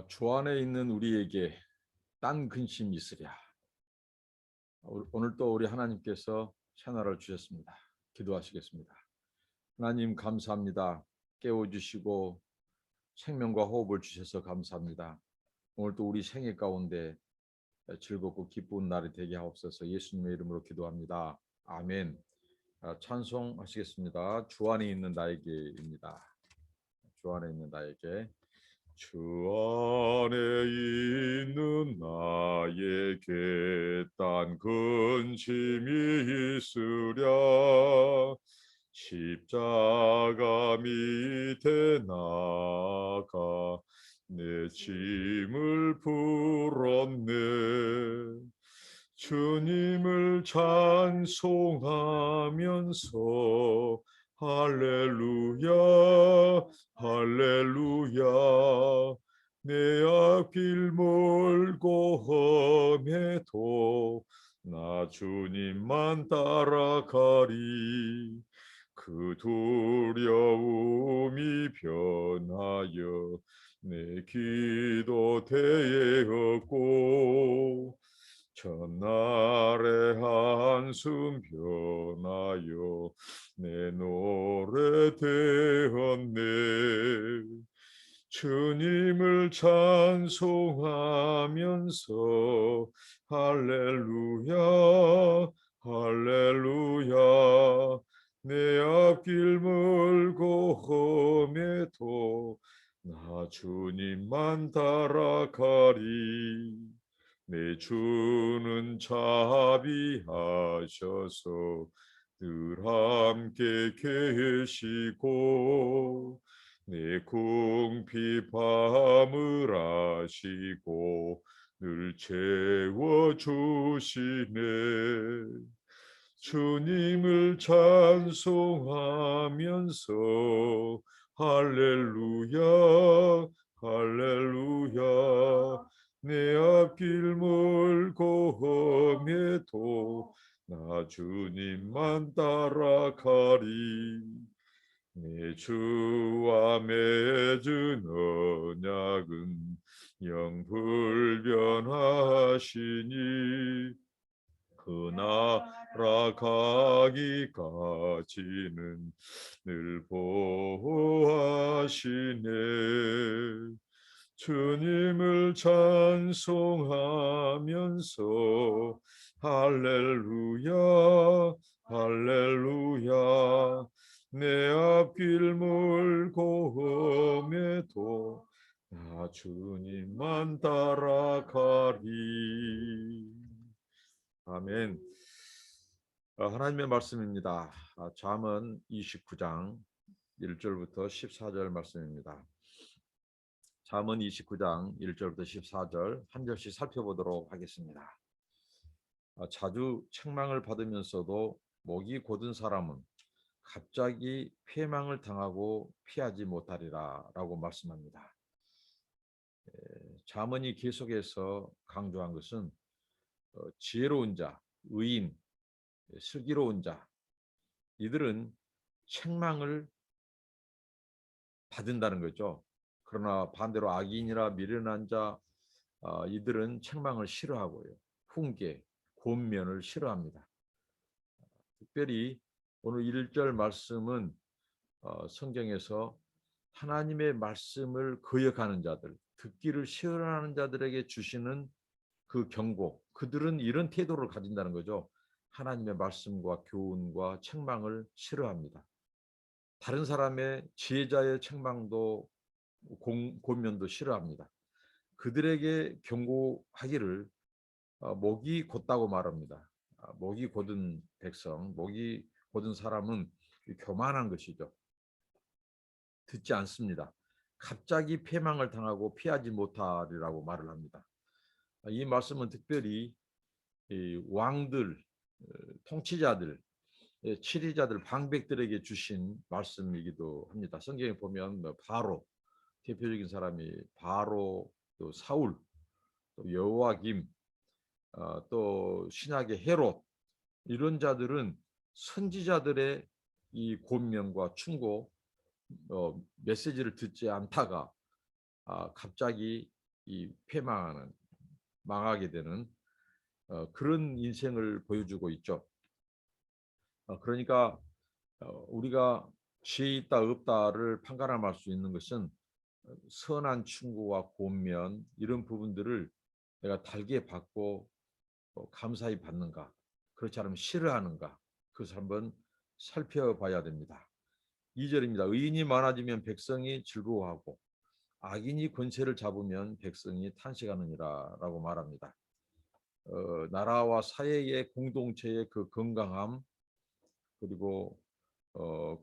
주 안에 있는 우리에게 딴 근심이 있으랴. 오늘 또 우리 하나님께서 채널을 주셨습니다. 기도하시겠습니다. 하나님 감사합니다. 깨워주시고 생명과 호흡을 주셔서 감사합니다. 오늘 또 우리 생애 가운데 즐겁고 기쁜 날이 되게 하옵소서. 예수님의 이름으로 기도합니다. 아멘. 찬송하시겠습니다. 주 안에 있는 나에게입니다. 주 안에 있는 나에게. 주 안에 있는 나에게 딴 근심이 있으랴. 십자가 밑에 나가 내 짐을 풀었네. 주님을 찬송하면서 할렐루야 할렐루야. 내 앞길 멀고 험해도 나 주님만 따라가리. 그 두려움이 변하여 내 기도 되었고 전날의 한숨 변하여 내 노래 되었네. 주님을 찬송하면서 할렐루야 할렐루야. 내 앞길 멀고 험해도 나 주님만 따라가리. 내 주는 자비하셔서 늘 함께 계시고 내 궁핍함을 아시고 늘 채워주시네. 주님을 찬송하면서 할렐루야 할렐루야. 내 앞길 멀고 험해도 나 주님만 따라가리. 내 주와 맺은 언약은 영불변하시니 그 나라 가기까지는 늘 보호하시네. 주님을 찬송하면서 할렐루야 할렐루야. 내 앞길 멀고 험해도 나 주님만 따라가리. 아멘. 하나님의 말씀입니다. 잠언 29장 1절부터 14절 말씀입니다. 잠언 29장 1절부터 14절 한 절씩 살펴보도록 하겠습니다. 자주 책망을 받으면서도 목이 곧은 사람은 갑자기 패망을 당하고 피하지 못하리라 라고 말씀합니다. 잠언이 계속해서 강조한 것은 지혜로운 자, 의인, 슬기로운 자, 이들은 책망을 받는다는 거죠. 그러나 반대로 악인이나 미련한 자, 이들은 책망을 싫어하고요. 훈계, 권면을 싫어합니다. 특별히 오늘 1절 말씀은 성경에서 하나님의 말씀을 거역하는 자들, 듣기를 싫어하는 자들에게 주시는 그 경고, 그들은 이런 태도를 가진다는 거죠. 하나님의 말씀과 교훈과 책망을 싫어합니다. 다른 사람의 지혜자의 책망도 권면도 싫어합니다. 그들에게 경고하기를 목이 곧다고 말합니다. 목이 곧은 백성, 목이 곧은 사람은 교만한 것이죠. 듣지 않습니다. 갑자기 패망을 당하고 피하지 못하리라고 말을 합니다. 이 말씀은 특별히 왕들, 통치자들, 치리자들, 방백들에게 주신 말씀이기도 합니다. 성경에 보면 바로, 대표적인 사람이 바로, 또 사울, 또 여호와김, 또 신약의 헤롯, 이런 자들은 선지자들의 이 권면과 충고, 메시지를 듣지 않다가 갑자기 이 패망하는 망하게 되는 그런 인생을 보여주고 있죠. 그러니까 우리가 지혜 있다 없다를 판가름할 수 있는 것은 선한 충고와 권면 이런 부분들을 내가 달게 받고 감사히 받는가, 그렇지 않으면 싫어하는가, 그것을 한번 살펴봐야 됩니다. 2절입니다. 의인이 많아지면 백성이 즐거워하고 악인이 권세를 잡으면 백성이 탄식하느니라 라고 말합니다. 나라와 사회의 공동체의 그 건강함, 그리고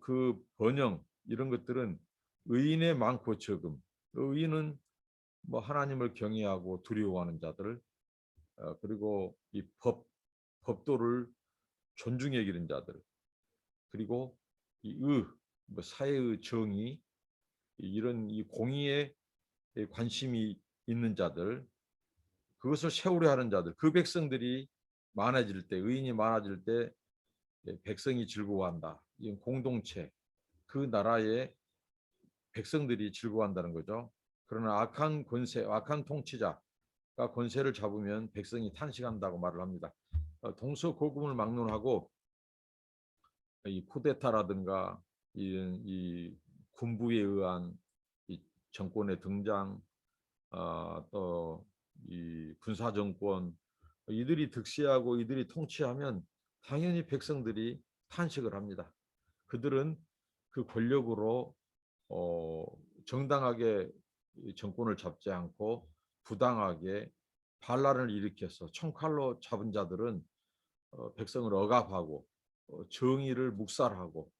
그 번영, 이런 것들은 의인의 많고 적음. 의인은 뭐 하나님을 경외하고 두려워하는 자들, 그리고 이 법도를 존중히 여기는 자들, 그리고 이 뭐 사회의 정의, 이런 이 공의에 관심이 있는 자들, 그것을 세우려 하는 자들, 그 백성들이 많아질 때, 의인이 많아질 때 백성이 즐거워한다. 이 공동체, 그 나라의 백성들이 즐거워한다는 거죠. 그러나 악한 권세, 악한 통치자가 권세를 잡으면 백성이 탄식한다고 말을 합니다. 동서고금을 막론하고 이 쿠데타라든가 이 군부에 의한 이 정권의 등장, 또 이 군사 정권, 이들이 득세하고 이들이 통치하면 당연히 백성들이 탄식을 합니다. 그들은 그 권력으로 정당하게 정권을 잡지 않고 부당하게 반란을 일으켜서 총칼로 잡은 자들은 백성을 억압하고 정의를 묵살하고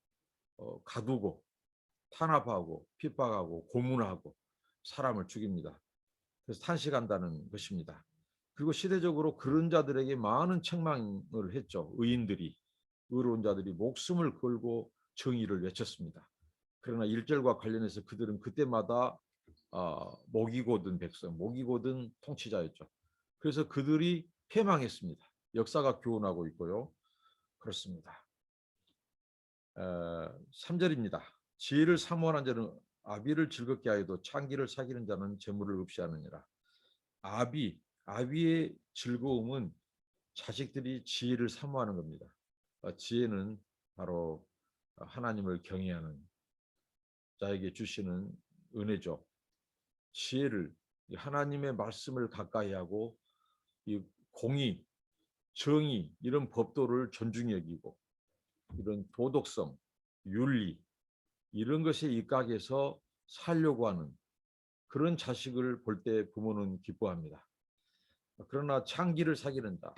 가두고 탄압하고 핍박하고 고문하고 사람을 죽입니다. 그래서 탄식한다는 것입니다. 그리고 시대적으로 그런 자들에게 많은 책망을 했죠. 의인들이, 의로운 자들이 목숨을 걸고 정의를 외쳤습니다. 그러나 1절과 관련해서 그들은 그때마다 목이 고든 백성, 목이 고든 통치자였죠. 그래서 그들이 패망했습니다. 역사가 교훈하고 있고요. 그렇습니다. 3절입니다. 지혜를 사모하는 자는 아비를 즐겁게 하여도 창기를 사귀는 자는 재물을 없이하느니라. 아비의 즐거움은 자식들이 지혜를 사모하는 겁니다. 지혜는 바로 하나님을 경외하는 자에게 주시는 은혜죠. 지혜를, 하나님의 말씀을 가까이 하고 이 공의, 정의, 이런 법도를 존중히 여기고 이런 도덕성, 윤리, 이런 것에 입각해서 살려고 하는 그런 자식을 볼 때 부모는 기뻐합니다. 그러나 창기를 사귀는다.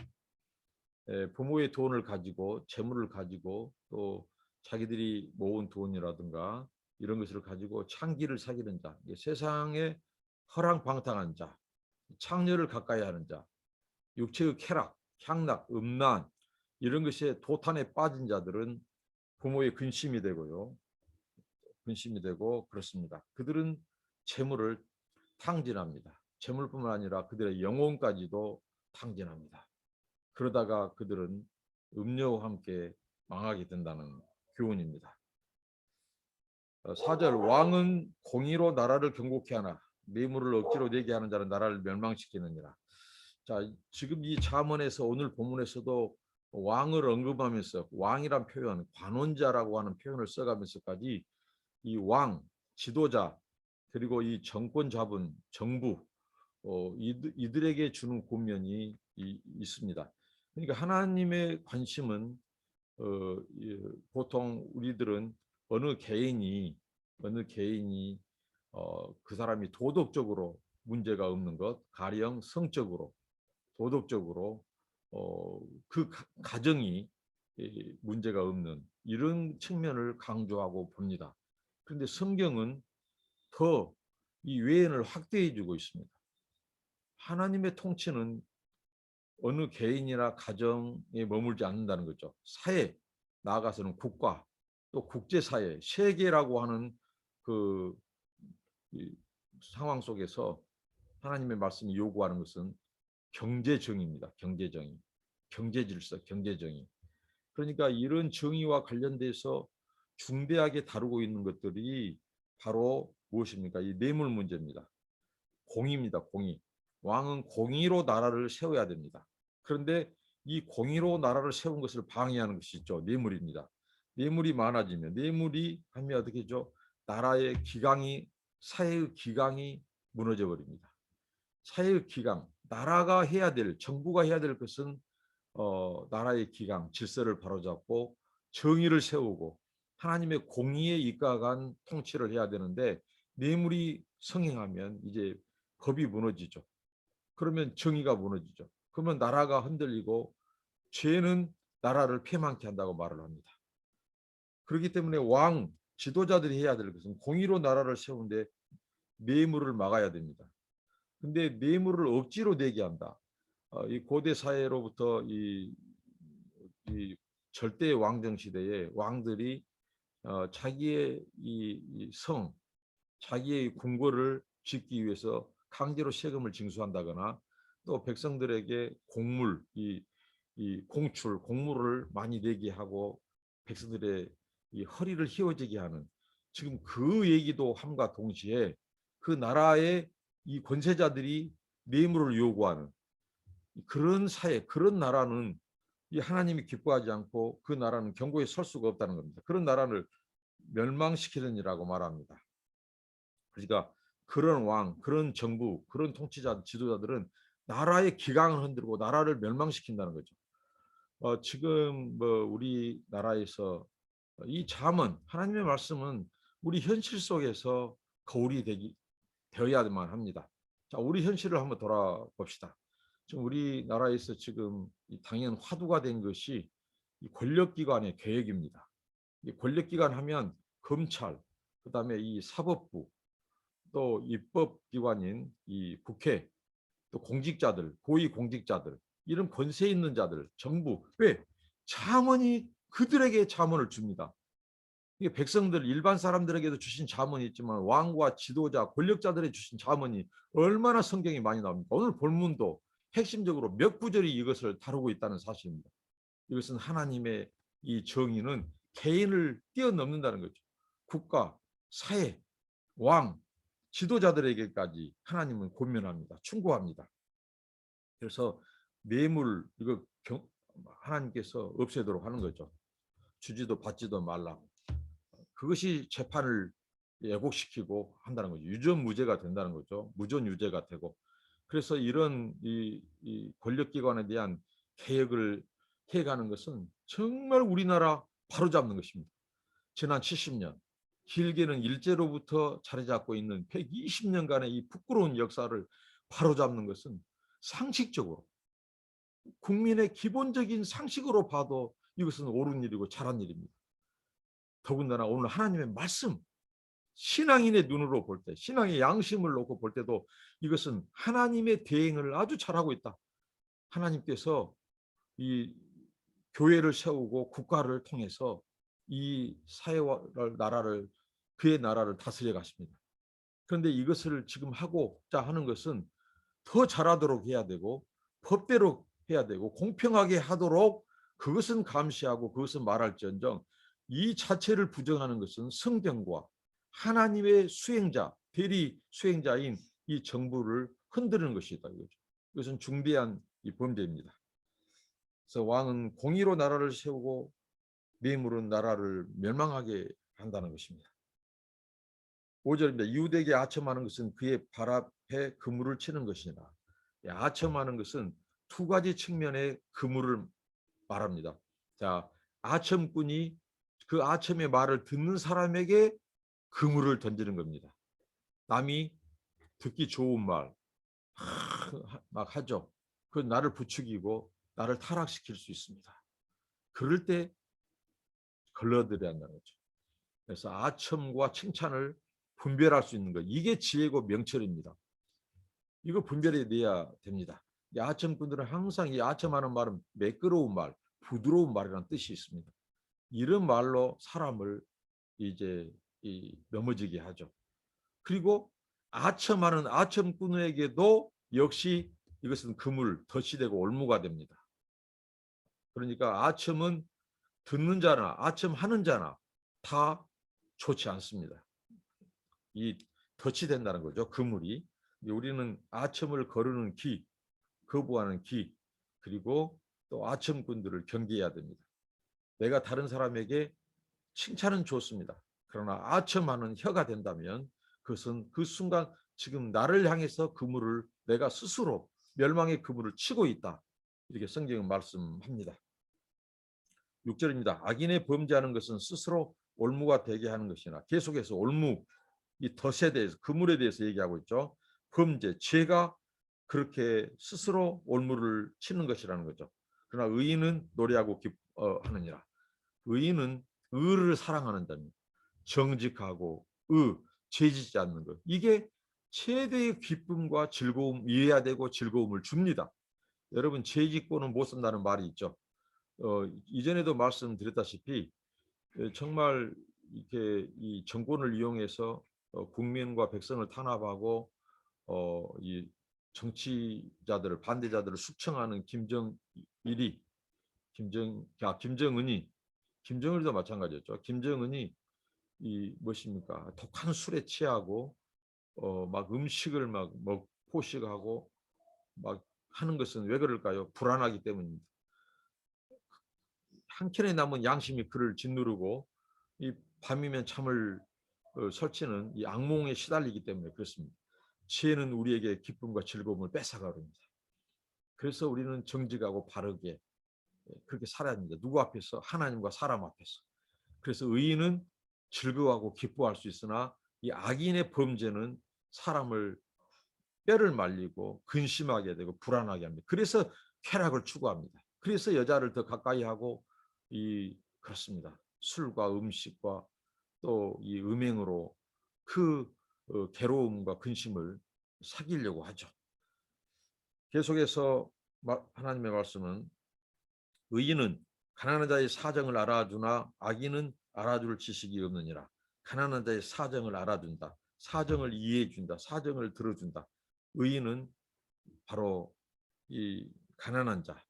부모의 돈을 가지고, 재물을 가지고, 또 자기들이 모은 돈이라든가 이런 것을 가지고 창기를 사귀는 자, 세상에 허랑방탕한 자, 창녀를 가까이 하는 자, 육체의 쾌락, 향락, 음란, 이런 것에 도탄에 빠진 자들은 부모의 근심이 되고요. 근심이 되고 그렇습니다. 그들은 재물을 탕진합니다. 재물뿐만 아니라 그들의 영혼까지도 탕진합니다. 그러다가 그들은 음료와 함께 망하게 된다는 교훈입니다. 4절, 왕은 공의로 나라를 경고케 하나 뇌물을 억지로 내게 하는 자는 나라를 멸망시키느니라. 자, 지금 이 잠언에서, 오늘 본문에서도 왕을 언급하면서 왕이란 표현, 관원자라고 하는 표현을 써가면서까지 이 왕, 지도자, 그리고 이 정권 잡은 정부, 이들에게 주는 권면이 있습니다. 그러니까 하나님의 관심은 보통 우리들은 어느 개인이 그 사람이 도덕적으로 문제가 없는 것, 가령 성적으로, 도덕적으로 그 가정이 문제가 없는 이런 측면을 강조하고 봅니다. 그런데 성경은 더 이 외연을 확대해 주고 있습니다. 하나님의 통치는 어느 개인이나 가정에 머물지 않는다는 거죠. 사회, 나아가서는 국가, 또 국제사회, 세계라고 하는 그 상황 속에서 하나님의 말씀이 요구하는 것은 경제정의입니다. 경제정의, 경제질서, 경제정의. 그러니까 이런 정의와 관련돼서 중대하게 다루고 있는 것들이 바로 무엇입니까? 이 뇌물 문제입니다. 공의입니다. 공의. 왕은 공의로 나라를 세워야 됩니다. 그런데 이 공의로 나라를 세운 것을 방해하는 것이 있죠. 뇌물입니다. 뇌물이 많아지면 뇌물이 하면 어떻게 하죠? 나라의 기강이 사회의 기강이 무너져 버립니다. 사회의 기강, 나라가 해야 될, 정부가 해야 될 것은 나라의 기강, 질서를 바로잡고 정의를 세우고 하나님의 공의에 입각한 통치를 해야 되는데 뇌물이 성행하면 이제 법이 무너지죠. 그러면 정의가 무너지죠. 그러면 나라가 흔들리고 죄는 나라를 패망케 한다고 말을 합니다. 그렇기 때문에 왕, 지도자들이 해야 될 것은 공의로 나라를 세우는데 뇌물을 막아야 됩니다. 근데 뇌물을 억지로 내게 한다. 이 고대 사회로부터 이 절대 왕정 시대에 왕들이 자기의 이 성, 자기의 궁궐을 짓기 위해서 강제로 세금을 징수한다거나 또 백성들에게 공물, 이 공출, 공물을 많이 내게 하고 백성들의 이 허리를 휘어지게 하는 지금 그 얘기도 함과 동시에 그 나라의 이 권세자들이 뇌물을 요구하는 그런 사회, 그런 나라는 이 하나님이 기뻐하지 않고 그 나라는 경고에 설 수가 없다는 겁니다. 그런 나라를 멸망시키느니라고 말합니다. 그러니까 그런 왕, 그런 정부, 그런 통치자, 지도자들은 나라의 기강을 흔들고 나라를 멸망시킨다는 거죠. 지금 뭐 우리나라에서 이 잠언, 하나님의 말씀은 우리 현실 속에서 거울이 되어야만 합니다. 자, 우리 현실을 한번 돌아봅시다. 지금 우리나라에서 지금 당연 화두가 된 것이 이 권력기관의 개혁입니다. 이 권력기관 하면 검찰, 그다음에 이 사법부, 또 입법기관인 이 국회, 또 공직자들, 고위공직자들, 이런 권세 있는 자들, 정부, 왜? 자문이 그들에게 자문을 줍니다. 이게 백성들, 일반 사람들에게도 주신 자문이 있지만 왕과 지도자, 권력자들이 주신 자문이 얼마나 성경이 많이 나옵니까? 오늘 본문도 핵심적으로 몇 구절이 이것을 다루고 있다는 사실입니다. 이것은 하나님의 이 정의는 개인을 뛰어넘는다는 거죠. 국가, 사회, 왕, 지도자들에게까지 하나님은 권면합니다. 충고합니다. 그래서 뇌물 이거 하나님께서 없애도록 하는 거죠. 주지도 받지도 말라고. 그것이 재판을 왜곡시키고 한다는 거죠. 유전무죄가 된다는 거죠. 무전유죄가 되고. 그래서 이런 이 권력기관에 대한 개혁을 해가는 것은 정말 우리나라 바로잡는 것입니다. 지난 70년, 길게는 일제로부터 자리 잡고 있는 120년간의 이 부끄러운 역사를 바로잡는 것은 상식적으로 국민의 기본적인 상식으로 봐도 이것은 옳은 일이고 잘한 일입니다. 더군다나 오늘 하나님의 말씀, 신앙인의 눈으로 볼 때, 신앙의 양심을 놓고 볼 때도 이것은 하나님의 대행을 아주 잘하고 있다. 하나님께서 이 교회를 세우고 국가를 통해서 이 사회와 나라를 그의 나라를 다스려 가십니다. 그런데 이것을 지금 하고자 하는 것은 더 잘하도록 해야 되고 법대로 해야 되고 공평하게 하도록 그것은 감시하고 그것은 말할지언정 이 자체를 부정하는 것은 성경과 하나님의 수행자, 대리 수행자인 이 정부를 흔드는 것이다. 이것은 중대한 이 범죄입니다. 그래서 왕은 공의로 나라를 세우고 뇌물은 나라를 멸망하게 한다는 것입니다. 5절입니다. 이웃에게 아첨하는 것은 그의 발 앞에 그물을 치는 것이니라. 아첨하는 것은 두 가지 측면의 그물을 말합니다. 자, 아첨꾼이 그 아첨의 말을 듣는 사람에게 그물을 던지는 겁니다. 남이 듣기 좋은 말 막 하죠. 그 나를 부추기고 나를 타락시킬 수 있습니다. 그럴 때 걸러들여야 한다는 거죠. 그래서 아첨과 칭찬을 분별할 수 있는 것. 이게 지혜고 명철입니다. 이거 분별해내야 됩니다. 이 아첨꾼들은 항상 이 아첨하는 말은 매끄러운 말, 부드러운 말이라는 뜻이 있습니다. 이런 말로 사람을 이제 넘어지게 하죠. 그리고 아첨하는 아첨꾼에게도 역시 이것은 그물, 덫이 되고 올무가 됩니다. 그러니까 아첨은 듣는 자나 아첨하는 자나 다 좋지 않습니다. 이 덫이 된다는 거죠. 그물이. 우리는 아첨을 거르는 기, 거부하는 기, 그리고 또 아첨꾼들을 경계해야 됩니다. 내가 다른 사람에게 칭찬은 좋습니다. 그러나 아첨하는 혀가 된다면 그것은 그 순간 지금 나를 향해서 그물을 내가 스스로 멸망의 그물을 치고 있다. 이렇게 성경은 말씀합니다. 6절입니다. 악인의 범죄하는 것은 스스로 올무가 되게 하는 것이나, 계속해서 올무, 이 덫에 대해서, 그물에 대해서 얘기하고 있죠. 범죄, 죄가 그렇게 스스로 올무를 치는 것이라는 거죠. 그러나 의인은 노래하고 하느니라. 의인은 의를 사랑하는 자입니다. 정직하고 죄짓지 않는 것. 이게 최대의 기쁨과 즐거움, 이해야 되고 즐거움을 줍니다. 여러분, 죄짓고는 못 산다는 말이 있죠. 이전에도 말씀드렸다시피 정말 이렇게 이 정권을 이용해서 국민과 백성을 탄압하고 이 정치자들을, 반대자들을 숙청하는 김정은이, 김정일도 마찬가지였죠. 김정은이 이 무엇입니까? 독한 술에 취하고 막 음식을 막 포식하고 막 하는 것은 왜 그럴까요? 불안하기 때문입니다. 한 켠에 남은 양심이 그를 짓누르고 이 밤이면 잠을 설치는 이 악몽에 시달리기 때문에 그렇습니다. 지혜는 우리에게 기쁨과 즐거움을 뺏어가릅니다. 그래서 우리는 정직하고 바르게 그렇게 살아야 합니다. 누구 앞에서? 하나님과 사람 앞에서. 그래서 의인은 즐거워하고 기뻐할 수 있으나 이 악인의 범죄는 사람을 뼈를 말리고 근심하게 되고 불안하게 합니다. 그래서 쾌락을 추구합니다. 그래서 여자를 더 가까이 하고 그렇습니다. 술과 음식과 또 이 음행으로 그 괴로움과 근심을 사귀려고 하죠. 계속해서 하나님의 말씀은 의인은 가난한 자의 사정을 알아주나 악인은 알아줄 지식이 없느니라. 가난한 자의 사정을 알아준다. 사정을 이해해준다. 사정을 들어준다. 의인은 바로 이 가난한 자.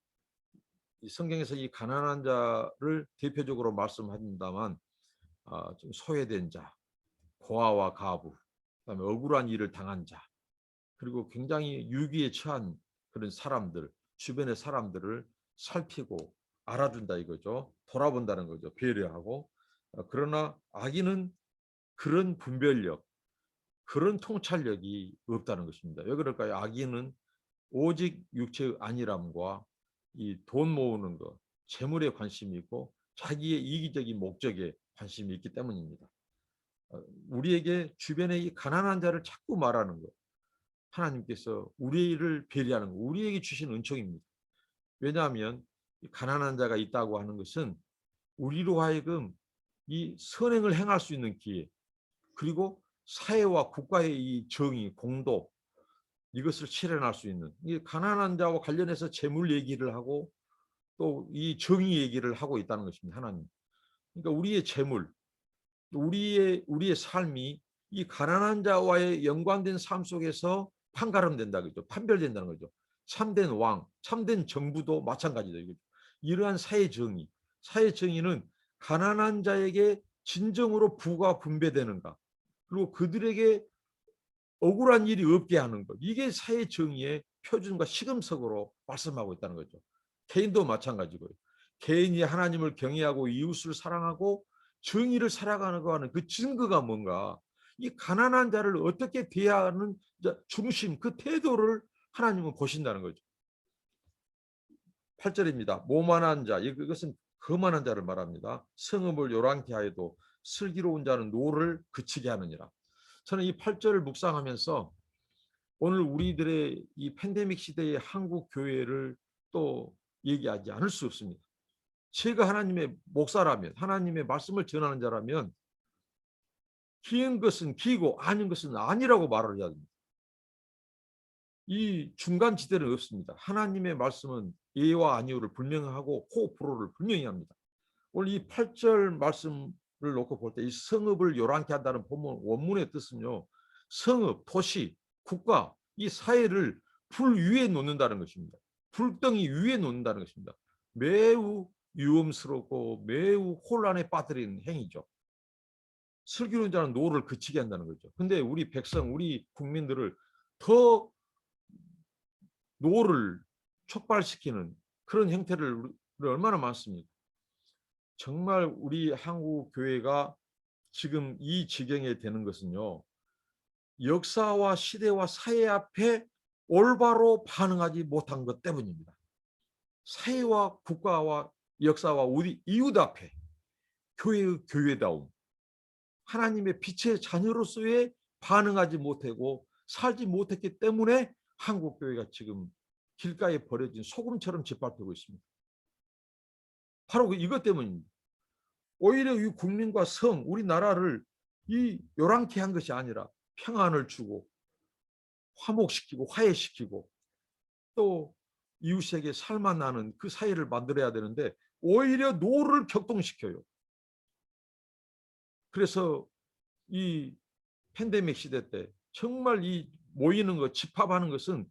이 성경에서 이 가난한 자를 대표적으로 말씀한다만 좀 소외된 자, 고아와 가부, 그다음에 억울한 일을 당한 자, 그리고 굉장히 유기에 처한 그런 사람들, 주변의 사람들을 살피고 알아준다 이거죠. 돌아본다는 거죠. 배려하고. 그러나 악인은 그런 분별력, 그런 통찰력이 없다는 것입니다. 왜 그럴까요? 악인은 오직 육체의 안일함과 이 돈 모으는 것, 재물에 관심이 있고 자기의 이기적인 목적에 관심이 있기 때문입니다. 우리에게 주변에 이 가난한 자를 자꾸 말하는 것, 하나님께서 우리를 배려하는 것, 우리에게 주신 은총입니다. 왜냐하면 가난한 자가 있다고 하는 것은 우리로 하여금 이 선행을 행할 수 있는 기회, 그리고 사회와 국가의 이 정의, 공도, 이것을 실현할 수 있는, 이 가난한 자와 관련해서 재물 얘기를 하고 또 이 정의 얘기를 하고 있다는 것입니다. 하나님. 그러니까 우리의 재물, 우리의 삶이 이 가난한 자와의 연관된 삶 속에서 판가름된다 그죠? 판별된다는 거죠. 참된 왕, 참된 정부도 마찬가지다 이거죠. 이러한 사회 정의는 가난한 자에게 진정으로 부가 분배되는가, 그리고 그들에게 억울한 일이 없게 하는 것, 이게 사회 정의의 표준과 시금석으로 말씀하고 있다는 거죠. 개인도 마찬가지고요. 개인이 하나님을 경외하고 이웃을 사랑하고 정의를 살아가는 하는 그 증거가 뭔가, 이 가난한 자를 어떻게 대하는 중심, 그 태도를 하나님은 보신다는 거죠. 8절입니다. 모만한 자, 이것은 거만한 자를 말합니다. 성읍을 요란케 하여도 슬기로운 자는 노를 그치게 하느니라. 저는 이 8절을 묵상하면서 오늘 우리들의 이 팬데믹 시대의 한국 교회를 또 얘기하지 않을 수 없습니다. 제가 하나님의 목사라면, 하나님의 말씀을 전하는 자라면 기인 것은 기고 아닌 것은 아니라고 말을 해야 됩니다. 이 중간 지대는 없습니다. 하나님의 말씀은 예와 아니오를 분명하고 호불호를 분명히 합니다. 오늘 이 8절 말씀을 놓고 볼 때 이 성읍을 요란케 한다는 본문 원문의 뜻은요, 성읍, 도시, 국가, 이 사회를 불 위에 놓는다는 것입니다. 불덩이 위에 놓는다는 것입니다. 매우 위험스럽고 매우 혼란에 빠뜨리는 행위죠. 슬기로운 자는 노를 그치게 한다는 거죠. 근데 우리 백성, 우리 국민들을 더 노를 촉발시키는 그런 형태를 얼마나 많습니까? 정말 우리 한국 교회가 지금 이 지경에 되는 것은요, 역사와 시대와 사회 앞에 올바로 반응하지 못한 것 때문입니다. 사회와 국가와 역사와 우리 이웃 앞에 교회의 교회다움, 하나님의 빛의 자녀로서의 반응하지 못하고 살지 못했기 때문에 한국 교회가 지금 길가에 버려진 소금처럼 짓밟히고 있습니다. 바로 이것 때문입니다. 오히려 이 국민과 성, 우리나라를 이 요란케 한 것이 아니라 평안을 주고 화목시키고 화해시키고 또 이웃에게 살만 나는 그 사회를 만들어야 되는데 오히려 노를 격동시켜요. 그래서 이 팬데믹 시대 때 정말 이 모이는 것, 집합하는 것은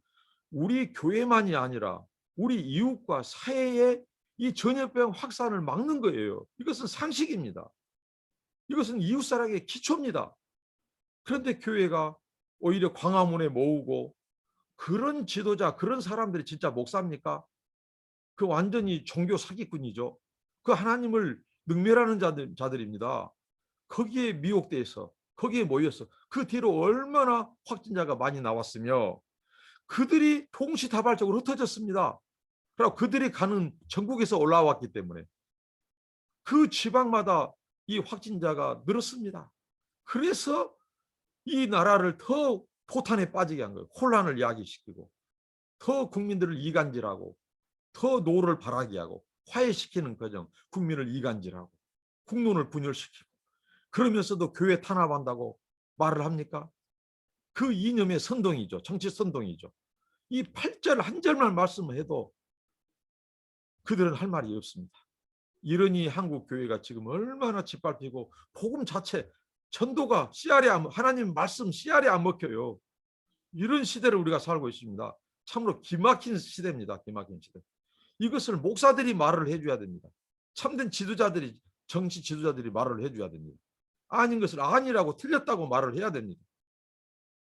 우리 교회만이 아니라 우리 이웃과 사회의 이 전염병 확산을 막는 거예요. 이것은 상식입니다. 이것은 이웃사랑의 기초입니다. 그런데 교회가 오히려 광화문에 모으고 그런 지도자, 그런 사람들이 진짜 목사입니까? 그 완전히 종교 사기꾼이죠. 그 하나님을 능멸하는 자들입니다. 거기에 미혹돼서 거기에 모여서 그 뒤로 얼마나 확진자가 많이 나왔으며 그들이 동시다발적으로 흩어졌습니다. 그리고 그들이 가는 전국에서 올라왔기 때문에 그 지방마다 이 확진자가 늘었습니다. 그래서 이 나라를 더 포탄에 빠지게 한 거예요. 혼란을 야기시키고 더 국민들을 이간질하고 더 노를 바라게 하고 화해시키는 과정, 국민을 이간질하고 국론을 분열시키고 그러면서도 교회 탄압한다고 말을 합니까? 그 이념의 선동이죠. 정치 선동이죠. 이 8절 한 절만 말씀해도 그들은 할 말이 없습니다. 이러니 한국 교회가 지금 얼마나 짓밟히고 복음 자체 전도가 씨알이 하나님 말씀 씨알이 안 먹혀요. 이런 시대를 우리가 살고 있습니다. 참으로 기막힌 시대입니다. 기막힌 시대. 이것을 목사들이 말을 해줘야 됩니다. 참된 지도자들이 정치 지도자들이 말을 해줘야 됩니다. 아닌 것을 아니라고 틀렸다고 말을 해야 됩니다.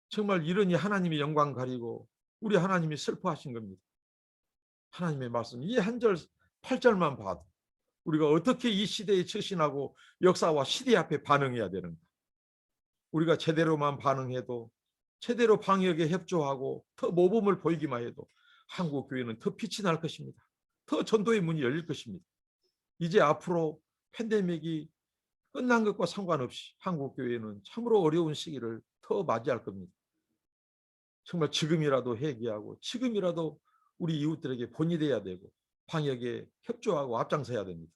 정말 이러니 하나님이 영광 가리고 우리 하나님이 슬퍼하신 겁니다. 하나님의 말씀 이 한 절 8절만 봐도 우리가 어떻게 이 시대에 처신하고 역사와 시대 앞에 반응해야 되는가. 우리가 제대로만 반응해도 제대로 방역에 협조하고 더 모범을 보이기만 해도 한국 교회는 더 빛이 날 것입니다. 더 전도의 문이 열릴 것입니다. 이제 앞으로 팬데믹이 끝난 것과 상관없이 한국 교회는 참으로 어려운 시기를 더 맞이할 겁니다. 정말 지금이라도 회개하고 지금이라도 우리 이웃들에게 본이 돼야 되고 방역에 협조하고 앞장서야 됩니다.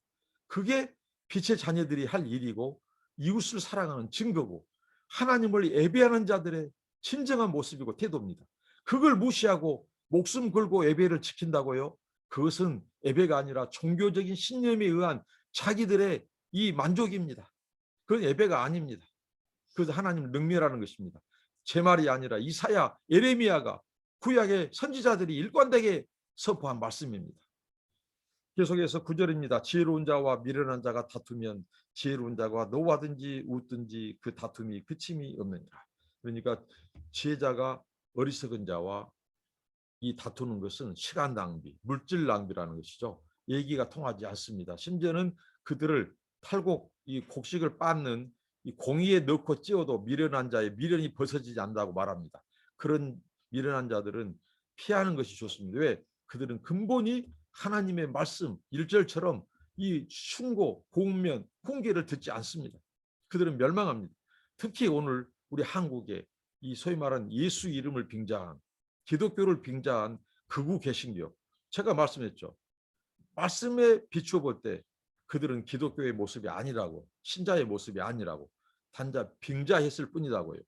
그게 빛의 자녀들이 할 일이고 이웃을 사랑하는 증거고 하나님을 예배하는 자들의 진정한 모습이고 태도입니다. 그걸 무시하고 목숨 걸고 예배를 지킨다고요? 그것은 예배가 아니라 종교적인 신념에 의한 자기들의 이 만족입니다. 그건 예배가 아닙니다. 그래서 하나님을 능멸하는 것입니다. 제 말이 아니라 이사야, 예레미야가 구약의 선지자들이 일관되게 선포한 말씀입니다. 계속해서 9절입니다. 지혜로운 자와 미련한 자가 다투면 지혜로운 자가 노하든지 웃든지 그 다툼이 그침이 없느니라. 그러니까 지혜자가 어리석은 자와 이 다투는 것은 시간 낭비, 물질 낭비라는 것이죠. 얘기가 통하지 않습니다. 심지어는 그들을 탈곡, 이 곡식을 빻는 이 공의에 넣고 찧어도 미련한 자의 미련이 벗어지지 않는다고 말합니다. 그런 미련한 자들은 피하는 것이 좋습니다. 왜? 그들은 근본이 하나님의 말씀 1절처럼 이 충고, 공면, 훈계를 듣지 않습니다. 그들은 멸망합니다. 특히 오늘 우리 한국에 이 소위 말하는 예수 이름을 빙자한 기독교를 빙자한 극우 개신교 제가 말씀했죠. 말씀에 비추어 볼 때 그들은 기독교의 모습이 아니라고 신자의 모습이 아니라고 단자 빙자했을 뿐이라고요.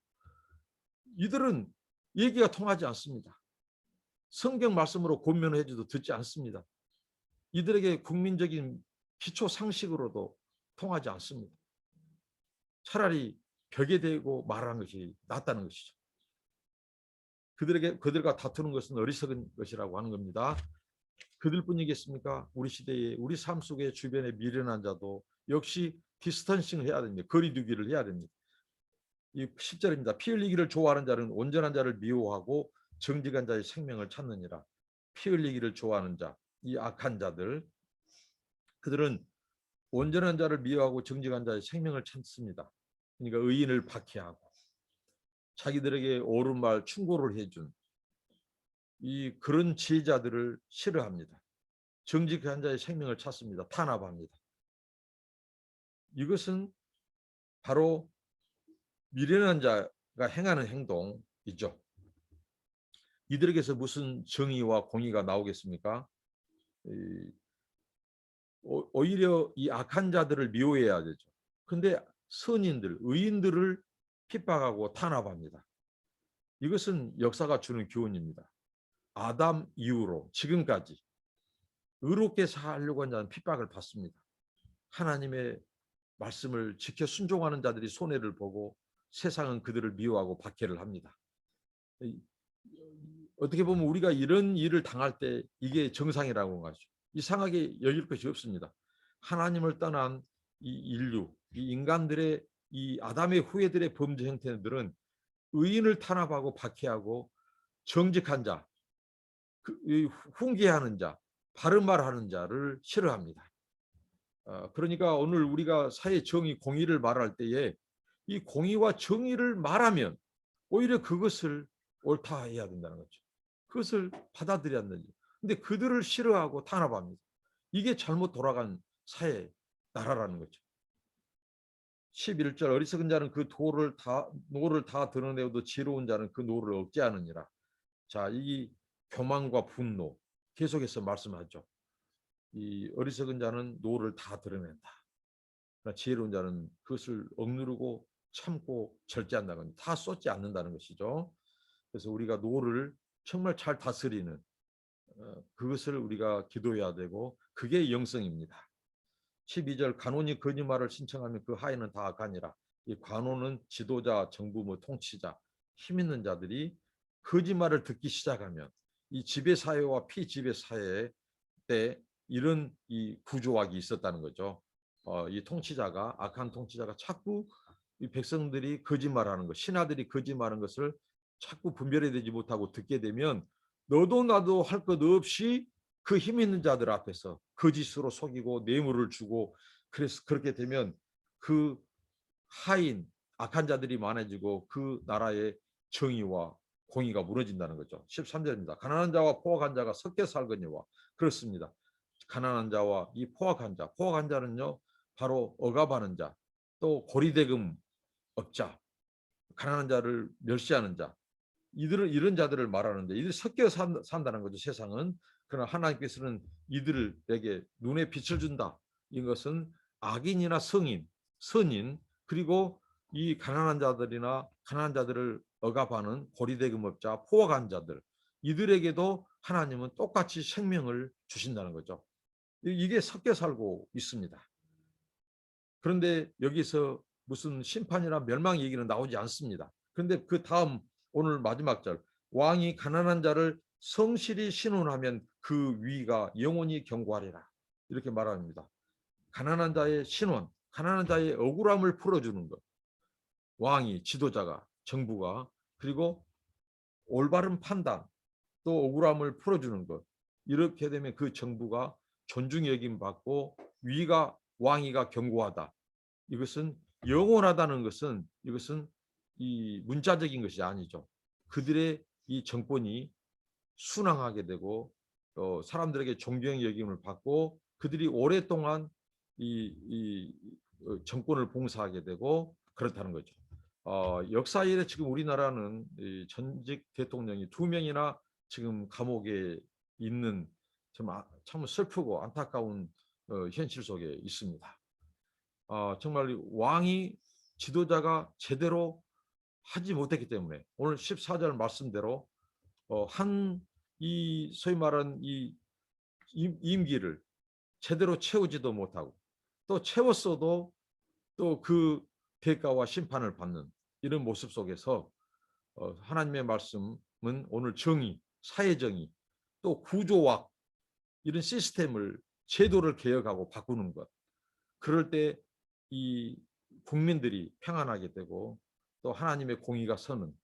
이들은 얘기가 통하지 않습니다. 성경 말씀으로 권면을 해줘도 듣지 않습니다. 이들에게 국민적인 기초 상식으로도 통하지 않습니다. 차라리 벽에 대고 말하는 것이 낫다는 것이죠. 그들과 다투는 것은 어리석은 것이라고 하는 겁니다. 그들뿐이겠습니까? 우리 시대에 우리 삶 속에 주변에 미련한 자도 역시 디스턴싱을 해야 됩니다. 거리 두기를 해야 됩니다. 이 10절입니다. 피 흘리기를 좋아하는 자는 온전한 자를 미워하고 정직한 자의 생명을 찾느니라. 피 흘리기를 좋아하는 자, 이 악한 자들, 그들은 온전한 자를 미워하고 정직한 자의 생명을 찾습니다. 그러니까 의인을 박해하고 자기들에게 옳은 말 충고를 해준 이 그런 지혜자들을 싫어합니다. 정직한 자의 생명을 찾습니다. 탄압합니다. 이것은 바로 미련한 자가 행하는 행동이죠. 이들에게서 무슨 정의와 공의가 나오겠습니까? 오히려 이 악한 자들을 미워해야 되죠. 근데 선인들, 의인들을 핍박하고 탄압합니다. 이것은 역사가 주는 교훈입니다. 아담 이후로 지금까지 의롭게 살려고 하는 자는 핍박을 받습니다. 하나님의 말씀을 지켜 순종하는 자들이 손해를 보고 세상은 그들을 미워하고 박해를 합니다. 어떻게 보면 우리가 이런 일을 당할 때 이게 정상이라고 하죠. 이상하게 여길 것이 없습니다. 하나님을 떠난 이 인류, 이 인간들의 이 아담의 후예들의 범죄 형태들은 의인을 탄압하고 박해하고 정직한 자, 훈계하는 자, 바른 말하는 자를 싫어합니다. 그러니까 오늘 우리가 사회 정의, 공의를 말할 때에 이 공의와 정의를 말하면 오히려 그것을 옳다 해야 된다는 거죠. 그것을 받아들여야 한다는 거죠. 근데 그들을 싫어하고 탄압합니다. 이게 잘못 돌아간 사회, 나라라는 거죠. 11절 어리석은 자는 그 노를 다 드러내어도 지혜로운 자는 그 노를 억제하느니라. 자, 이 교만과 분노 계속해서 말씀하죠. 이 어리석은 자는 노를 다 드러낸다. 지혜로운 자는 그것을 억누르고 참고 절제한다는 건 다 쏟지 않는다는 것이죠. 그래서 우리가 노를 정말 잘 다스리는 그것을 우리가 기도해야 되고 그게 영성입니다. 12절 간원이 거짓말을 신청하면 그 하에는 다 악하니라. 이 간원은 지도자, 정부, 통치자, 힘 있는 자들이 거짓말을 듣기 시작하면 이 지배사회와 피지배사회 때 이런 이 구조학이 있었다는 거죠. 이 통치자가 악한 통치자가 자꾸 이 백성들이 거짓말하는 것, 신하들이 거짓말하는 것을 자꾸 분별해내지 못하고 듣게 되면 너도 나도 할 것 없이 그 힘 있는 자들 앞에서 거짓으로 속이고 뇌물을 주고 그래서 그렇게 되면 그 하인 악한 자들이 많아지고 그 나라의 정의와 공의가 무너진다는 거죠. 13절입니다. 가난한 자와 포악한 자가 섞여 살거니와 그렇습니다. 가난한 자와 이 포악한 자는요 바로 억압하는 자, 또 고리대금 업자, 가난한 자를 멸시하는 자, 이들은 이런 자들을 말하는데 이들이 섞여 산다는 거죠. 세상은. 그러나 하나님께서는 이들에게 눈에 빛을 준다. 이것은 악인이나 성인, 선인, 그리고 이 가난한 자들이나 가난한 자들을 억압하는 고리대금업자, 포악한 자들, 이들에게도 하나님은 똑같이 생명을 주신다는 거죠. 이게 섞여 살고 있습니다. 그런데 여기서 무슨 심판이나 멸망 얘기는 나오지 않습니다. 그런데 그 다음 오늘 마지막 절 왕이 가난한 자를 성실히 신원하면 그 위가 영원히 견고하리라 이렇게 말합니다. 가난한 자의 신원, 가난한 자의 억울함을 풀어주는 것, 왕이 지도자가 정부가 그리고 올바른 판단 또 억울함을 풀어주는 것 이렇게 되면 그 정부가 존중 여김 받고 위가 왕위가 견고하다. 이것은 영원하다는 것은 이것은 이 문자적인 것이 아니죠. 그들의 이 정권이 순항하게 되고 사람들에게 존경 여김을 받고 그들이 오랫동안 이 정권을 봉사하게 되고 그렇다는 거죠. 역사에 지금 우리나라는 전직 대통령이 2명이나 지금 감옥에 있는 참 슬프고 안타까운 현실 속에 있습니다. 정말 왕이 지도자가 제대로 하지 못했기 때문에 오늘 14절 말씀대로 이 소위 말하는 이 임기를 제대로 채우지도 못하고 또 채웠어도 또 그 대가와 심판을 받는 이런 모습 속에서 하나님의 말씀은 오늘 정의, 사회정의, 또 구조학 이런 시스템을 제도를 개혁하고 바꾸는 것. 그럴 때 이 국민들이 평안하게 되고 또 하나님의 공의가 서는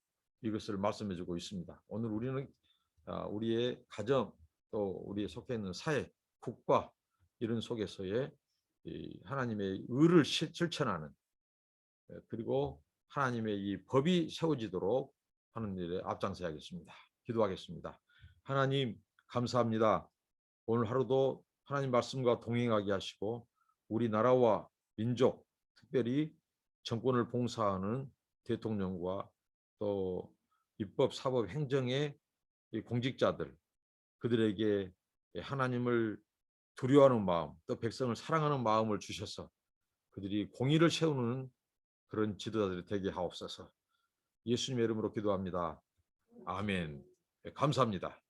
이것을 말씀해주고 있습니다. 오늘 우리는 우리의 가정 또 우리의 속해 있는 사회, 국가 이런 속에서의 하나님의 의를 실천하는 그리고 하나님의 이 법이 세워지도록 하는 일에 앞장서야겠습니다. 기도하겠습니다. 하나님 감사합니다. 오늘 하루도 하나님 말씀과 동행하게 하시고 우리나라와 민족, 특별히 정권을 봉사하는 대통령과 또 입법, 사법, 행정의 공직자들, 그들에게 하나님을 두려워하는 마음, 또 백성을 사랑하는 마음을 주셔서 그들이 공의를 세우는 그런 지도자들이 되게 하옵소서. 예수님의 이름으로 기도합니다. 아멘. 감사합니다.